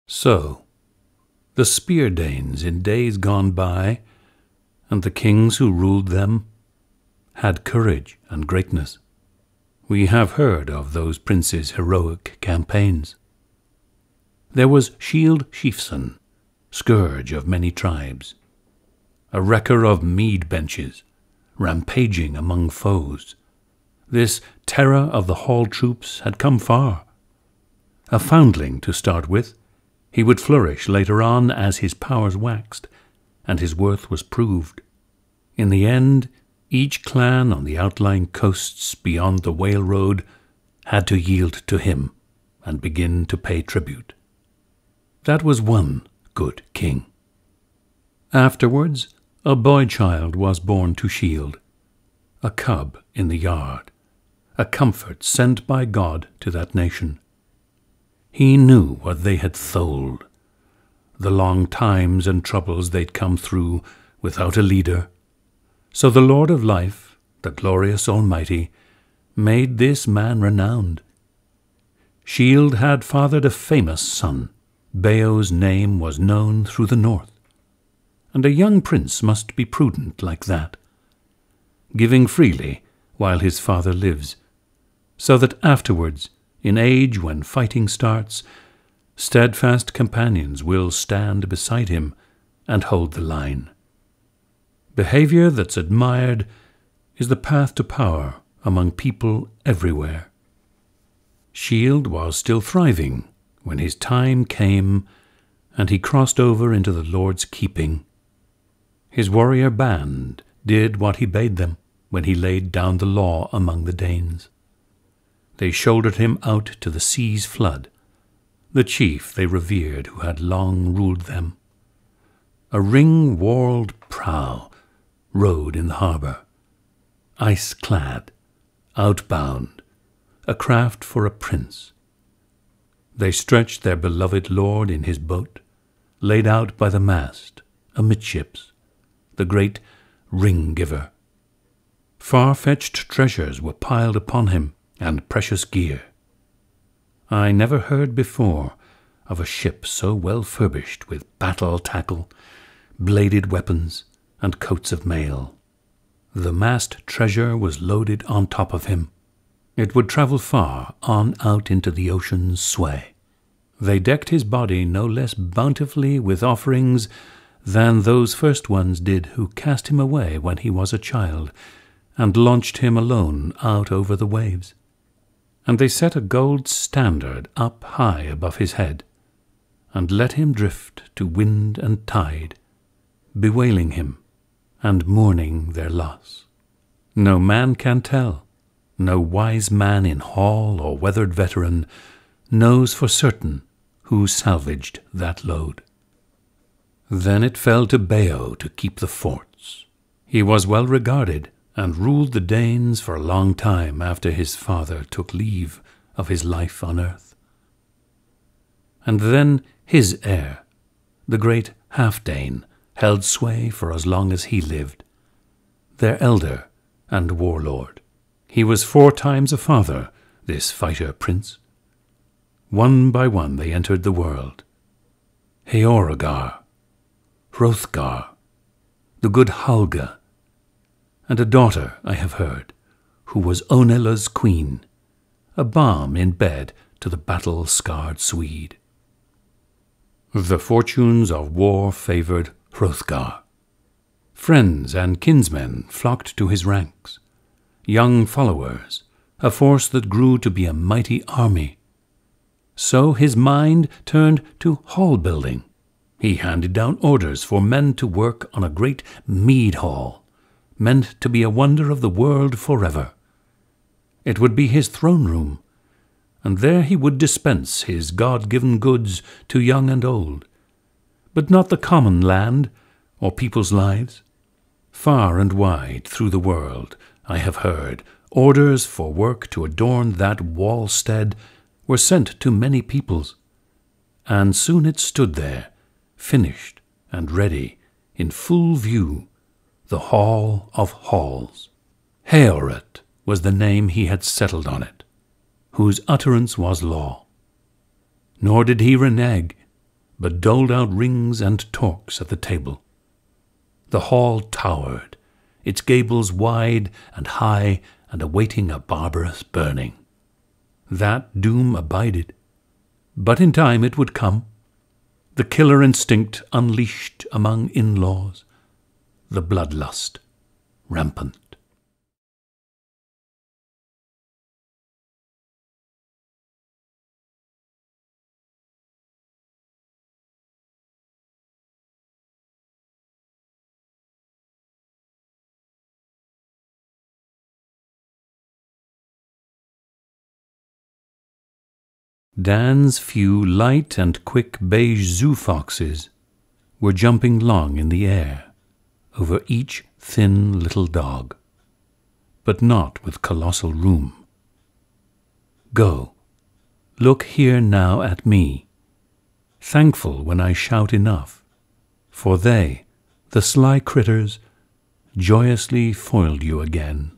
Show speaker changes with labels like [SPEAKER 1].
[SPEAKER 1] So, the Spear Danes in days gone by, and the kings who ruled them, had courage and greatness. We have heard of those princes' heroic campaigns. There was Shield Sheafson, scourge of many tribes, a wrecker of mead benches, rampaging among foes. This terror of the hall troops had come far. A foundling to start with, he would flourish later on as his powers waxed, and his worth was proved. In the end, each clan on the outlying coasts beyond the Whale Road had to yield to him and begin to pay tribute. That was one good king. Afterwards, a boy-child was born to Shield, a cub in the yard, a comfort sent by God to that nation. He knew what they had tholed, the long times and troubles they'd come through without a leader. So the Lord of Life, the glorious Almighty, made this man renowned. Shield had fathered a famous son. Beow's name was known through the north, and a young prince must be prudent like that, giving freely while his father lives, so that afterwards, in age when fighting starts, steadfast companions will stand beside him and hold the line. Behavior that's admired is the path to power among people everywhere. Shield was still thriving when his time came and he crossed over into the Lord's keeping. His warrior band did what he bade them when he laid down the law among the Danes. They shouldered him out to the sea's flood, the chief they revered who had long ruled them. A ring-walled prow rode in the harbour, ice-clad, outbound, a craft for a prince. They stretched their beloved lord in his boat, laid out by the mast, amidships, the great ring-giver. Far-fetched treasures were piled upon him, and precious gear. I never heard before of a ship so well furbished with battle tackle, bladed weapons, and coats of mail. The mast treasure was loaded on top of him. It would travel far on out into the ocean's sway. They decked his body no less bountifully with offerings than those first ones did who cast him away when he was a child, and launched him alone out over the waves. And they set a gold standard up high above his head, and let him drift to wind and tide, bewailing him and mourning their loss. No man can tell, no wise man in hall or weathered veteran knows for certain who salvaged that load. Then it fell to Beow to keep the forts. He was well regarded, and ruled the Danes for a long time after his father took leave of his life on earth. And then his heir, the great Half-Dane, held sway for as long as he lived, their elder and warlord. He was 4 times a father, this fighter prince. One by one they entered the world. Heorogar, Hrothgar, the good Halga, and a daughter, I have heard, who was Onela's queen, a balm in bed to the battle-scarred Swede. The fortunes of war favoured Hrothgar. Friends and kinsmen flocked to his ranks, young followers, a force that grew to be a mighty army. So his mind turned to hall-building. He handed down orders for men to work on a great mead hall, meant to be a wonder of the world forever. It would be his throne room, and there he would dispense his God-given goods to young and old, but not the common land or people's lives. Far and wide through the world, I have heard, orders for work to adorn that wall-stead were sent to many peoples, and soon it stood there, finished and ready, in full view, the Hall of Halls. Heorot was the name he had settled on it, whose utterance was law. Nor did he renege. but doled out rings and torques at the table. The hall towered, its gables wide and high and awaiting a barbarous burning. That doom abided, but in time it would come, the killer instinct unleashed among in-laws, the bloodlust rampant. Dan's few light and quick beige zoo foxes were jumping long in the air over each thin little dog, but not with colossal room. Go, look here now at me, thankful when I shout enough, for they, the sly critters, joyously foiled you again.